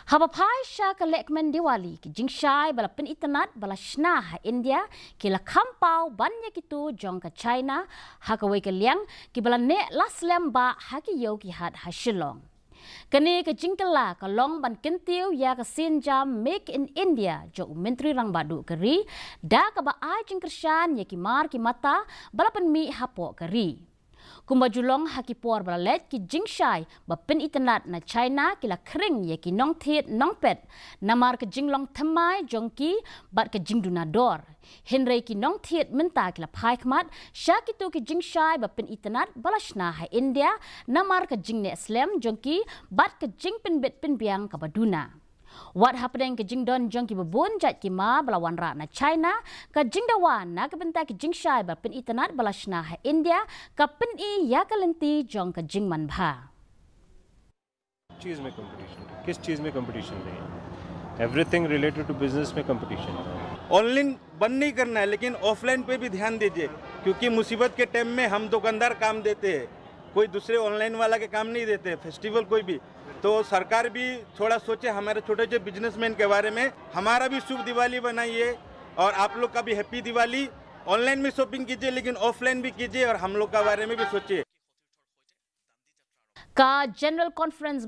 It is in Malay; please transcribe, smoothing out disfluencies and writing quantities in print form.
Habapai sya ke lekmen Diwali ki Jingshai bala Pynitynnad bala Shna ha India ki la kampau banyak itu jong ke China ha ke wei ke liang ki bala ne laslem ba ha ki yo ki hat ha Shillong. Kini ke Jingdawa ke long ban kentiu ya ke sinjam make in India jo menteri rang badu keri da ke ba ai jingkershan ya ki mar ki mata bala penmi hapo keri. Kumba julong haki por balalet ki Jingshai ba Pynitynnad na China kila kering ye ki nong thiet nong pet namar ke jinglong thamai jongki bat ke Jingdunador Henry ki nong thiet menta kila phai khmat sha ki tu ki Jingshai ba Pynitynnad bala Shna ha India namar ke jingne Islam jongki bat ke jingpin bet pin biang ka baduna. What happening ke Jingdon jong ki babun jat ki ma bala wanra na China ka Jingdawa na ke benta ki Jingshai ba Pynitynnad bala Shna ha India ka Pini ya ka lenti jong ka Jingman bha. चीज में कंपटीशन किस चीज में कंपटीशन नहीं है everything related to business में कंपटीशन है ऑनलाइन बंद नहीं करना है लेकिन ऑफलाइन पे भी ध्यान दीजिए क्योंकि मुसीबत के टाइम में हम दुकानदार काम देते हैं कोई दूसरे ऑनलाइन वाला के काम नहीं देते फेस्टिवल कोई भी तो सरकार भी थोड़ा सोचे हमारे छोटे छोटे बिजनेसमैन के बारे में हमारा भी शुभ दिवाली बनाइए और आप लोग का भी हैप्पी दिवाली ऑनलाइन में शॉपिंग कीजिए लेकिन ऑफलाइन भी कीजिए और हम लोग का बारे में भी सोचिए का जनरल कॉन्फ्रेंस